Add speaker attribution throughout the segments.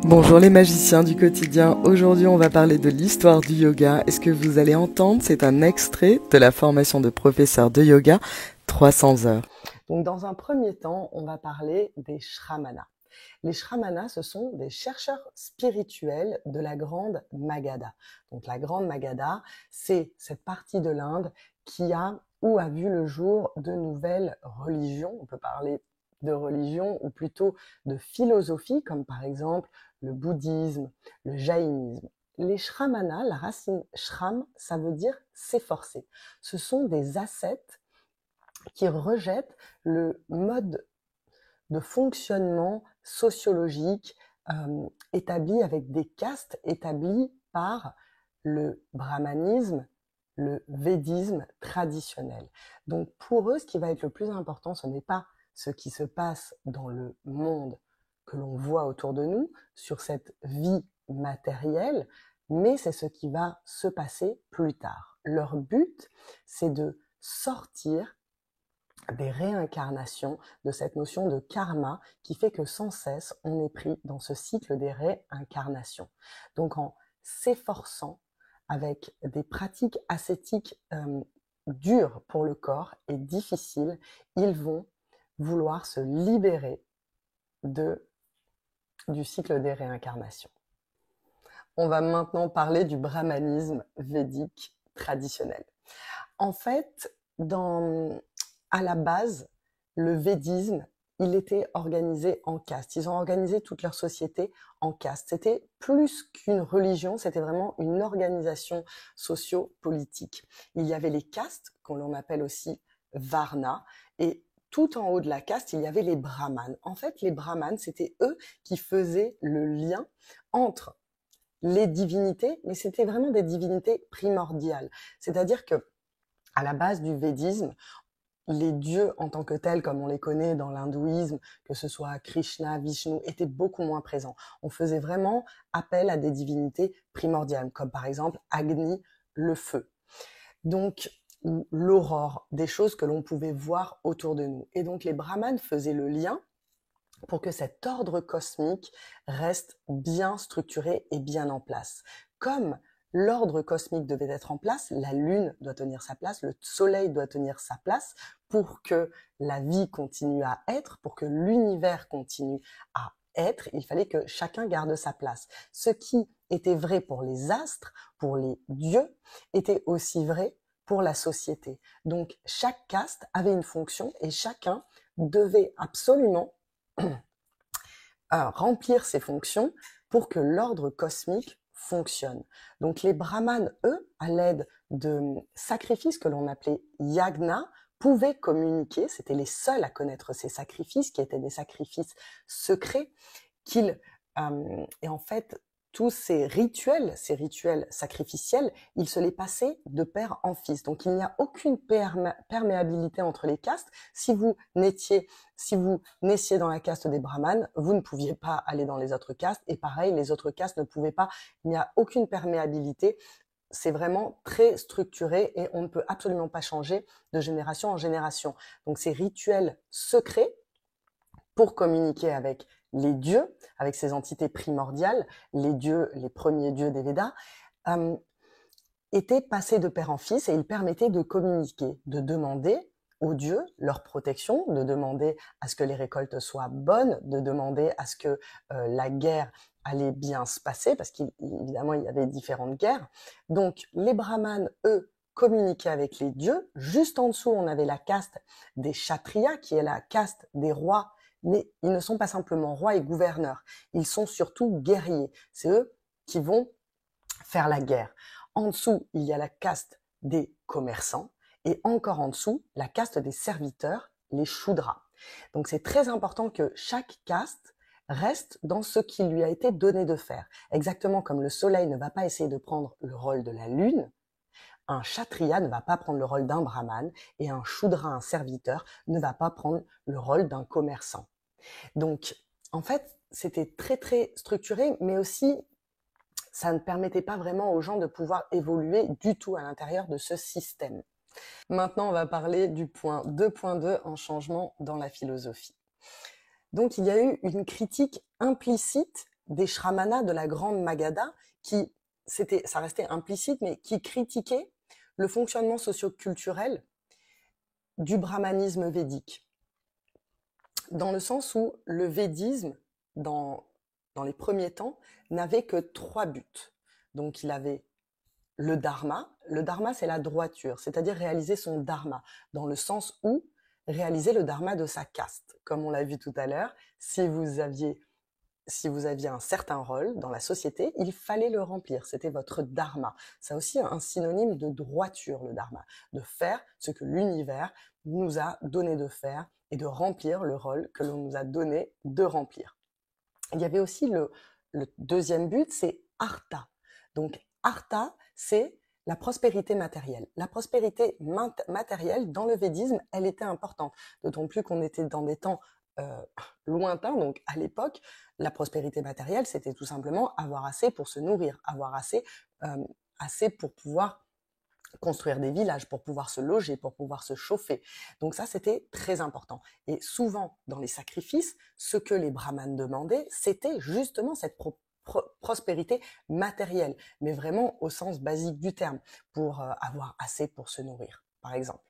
Speaker 1: Bonjour les magiciens du quotidien, aujourd'hui on va parler de l'histoire du yoga et ce que vous allez entendre c'est un extrait de la formation de professeur de yoga 300 heures. Donc dans un premier temps on va parler des Shramana. Les Shramana ce sont des chercheurs spirituels de la Grande Magadha. Donc la Grande Magadha c'est cette partie de l'Inde qui a vu le jour de nouvelles religions, on peut parler de religion ou plutôt de philosophie comme par exemple le bouddhisme, le jaïnisme. Les shramana, la racine shram, ça veut dire s'efforcer. Ce sont des ascètes qui rejettent le mode de fonctionnement sociologique établi avec des castes établis par le brahmanisme, le védisme traditionnel. Donc pour eux, ce qui va être le plus important, ce n'est pas ce qui se passe dans le monde que l'on voit autour de nous, sur cette vie matérielle, mais c'est ce qui va se passer plus tard. Leur but, c'est de sortir des réincarnations, de cette notion de karma qui fait que sans cesse on est pris dans ce cycle des réincarnations. Donc en s'efforçant avec des pratiques ascétiques dures pour le corps et difficiles, ils vont vouloir se libérer du cycle des réincarnations. On va maintenant parler du brahmanisme védique traditionnel. En fait, à la base, le védisme, il était organisé en castes. Ils ont organisé toute leur société en castes. C'était plus qu'une religion, c'était vraiment une organisation socio-politique. Il y avait les castes, qu'on l'on appelle aussi Varna, et tout en haut de la caste, il y avait les brahmanes. En fait, les brahmanes, c'était eux qui faisaient le lien entre les divinités, mais c'était vraiment des divinités primordiales. C'est-à-dire que, à la base du védisme, les dieux en tant que tels, comme on les connaît dans l'hindouisme, que ce soit Krishna, Vishnu, étaient beaucoup moins présents. On faisait vraiment appel à des divinités primordiales, comme par exemple Agni, le feu. Donc, l'aurore, des choses que l'on pouvait voir autour de nous. Et donc, les brahmanes faisaient le lien pour que cet ordre cosmique reste bien structuré et bien en place. Comme l'ordre cosmique devait être en place, la Lune doit tenir sa place, le Soleil doit tenir sa place pour que la vie continue à être, pour que l'univers continue à être, il fallait que chacun garde sa place. Ce qui était vrai pour les astres, pour les dieux, était aussi vrai pour la société. Donc chaque caste avait une fonction et chacun devait absolument remplir ses fonctions pour que l'ordre cosmique fonctionne. Donc les brahmanes, eux, à l'aide de sacrifices que l'on appelait yagna, pouvaient communiquer, c'était les seuls à connaître ces sacrifices, qui étaient des sacrifices secrets, et en fait, tous ces rituels sacrificiels, ils se les passaient de père en fils. Donc il n'y a aucune perméabilité entre les castes. Si vous naissiez dans la caste des brahmanes, vous ne pouviez pas aller dans les autres castes. Et pareil, les autres castes ne pouvaient pas. Il n'y a aucune perméabilité. C'est vraiment très structuré et on ne peut absolument pas changer de génération en génération. Donc ces rituels secrets pour communiquer avec les dieux, avec ces entités primordiales, les dieux, les premiers dieux des Védas, étaient passés de père en fils et ils permettaient de communiquer, de demander aux dieux leur protection, de demander à ce que les récoltes soient bonnes, de demander à ce que la guerre allait bien se passer, parce qu'évidemment il y avait différentes guerres. Donc les brahmanes, eux, communiquaient avec les dieux. Juste en dessous, on avait la caste des kshatriyas, qui est la caste des rois, mais ils ne sont pas simplement rois et gouverneurs, ils sont surtout guerriers. C'est eux qui vont faire la guerre. En dessous, il y a la caste des commerçants et encore en dessous, la caste des serviteurs, les Shudras. Donc c'est très important que chaque caste reste dans ce qui lui a été donné de faire. Exactement comme le soleil ne va pas essayer de prendre le rôle de la lune, un kshatriya ne va pas prendre le rôle d'un brahmane et un Shudra, un serviteur, ne va pas prendre le rôle d'un commerçant. Donc, en fait, c'était très très structuré, mais aussi ça ne permettait pas vraiment aux gens de pouvoir évoluer du tout à l'intérieur de ce système. Maintenant, on va parler du point 2.2 en changement dans la philosophie. Donc, il y a eu une critique implicite des Shramana de la grande Magadha ça restait implicite, mais qui critiquaient le fonctionnement socio-culturel du brahmanisme védique. Dans le sens où le védisme, dans les premiers temps, n'avait que 3 buts. Donc il avait le dharma. Le dharma, c'est la droiture, c'est-à-dire réaliser son dharma, dans le sens où réaliser le dharma de sa caste. Comme on l'a vu tout à l'heure, si vous aviez un certain rôle dans la société, il fallait le remplir. C'était votre dharma. C'est aussi un synonyme de droiture, le dharma, de faire ce que l'univers nous a donné de faire et de remplir le rôle que l'on nous a donné de remplir. Il y avait aussi le deuxième but, c'est artha. Donc artha, c'est la prospérité matérielle. La prospérité matérielle, dans le védisme, elle était importante. D'autant plus qu'on était dans des temps lointains, donc à l'époque, la prospérité matérielle, c'était tout simplement avoir assez pour se nourrir, avoir assez pour pouvoir construire des villages, pour pouvoir se loger, pour pouvoir se chauffer. Donc ça, c'était très important. Et souvent, dans les sacrifices, ce que les brahmanes demandaient, c'était justement cette prospérité matérielle, mais vraiment au sens basique du terme, pour avoir assez pour se nourrir, par exemple.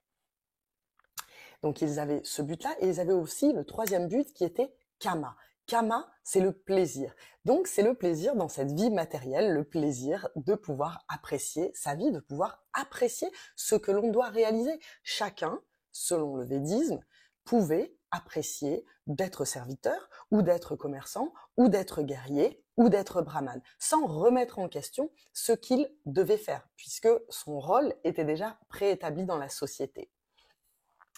Speaker 1: Donc ils avaient ce but-là, et ils avaient aussi le troisième but qui était kama. Kama, c'est le plaisir. Donc c'est le plaisir dans cette vie matérielle, le plaisir de pouvoir apprécier sa vie, de pouvoir apprécier ce que l'on doit réaliser. Chacun, selon le védisme, pouvait apprécier d'être serviteur, ou d'être commerçant, ou d'être guerrier, ou d'être brahmane, sans remettre en question ce qu'il devait faire, puisque son rôle était déjà préétabli dans la société.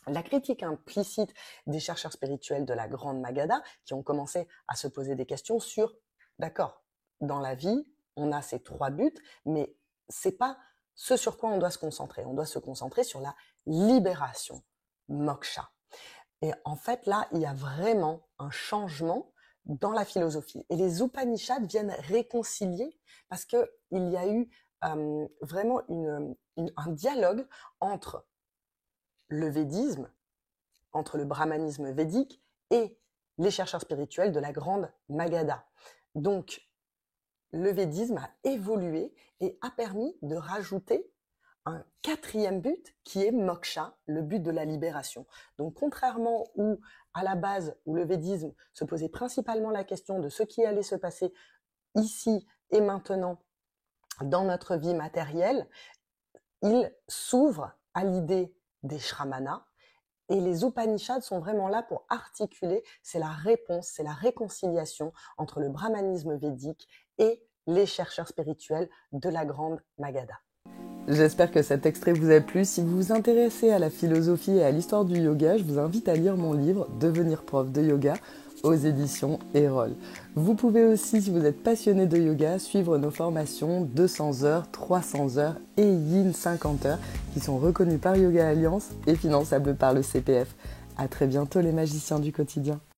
Speaker 1: La critique implicite des chercheurs spirituels de la grande Magadha, qui ont commencé à se poser des questions sur, d'accord, dans la vie, on a ces 3 buts, mais c'est pas ce sur quoi on doit se concentrer. On doit se concentrer sur la libération, moksha. Et en fait, là, il y a vraiment un changement dans la philosophie. Et les Upanishads viennent réconcilier, parce que il y a eu vraiment un dialogue entre le védisme, entre le brahmanisme védique et les chercheurs spirituels de la grande Magadha. Donc, le védisme a évolué et a permis de rajouter un 4e but qui est moksha, le but de la libération. Donc, contrairement à la base, où le védisme se posait principalement la question de ce qui allait se passer ici et maintenant dans notre vie matérielle, il s'ouvre à l'idée des Shramana, et les Upanishads sont vraiment là pour articuler, c'est la réponse, c'est la réconciliation entre le brahmanisme védique et les chercheurs spirituels de la grande Magadha. J'espère que cet extrait vous a plu. Si vous vous intéressez à la philosophie et à l'histoire du yoga, je vous invite à lire mon livre « Devenir prof de yoga » aux éditions Erol. Vous pouvez aussi, si vous êtes passionné de yoga, suivre nos formations 200 heures, 300 heures et Yin 50 heures qui sont reconnues par Yoga Alliance et finançables par le CPF. À très bientôt les magiciens du quotidien.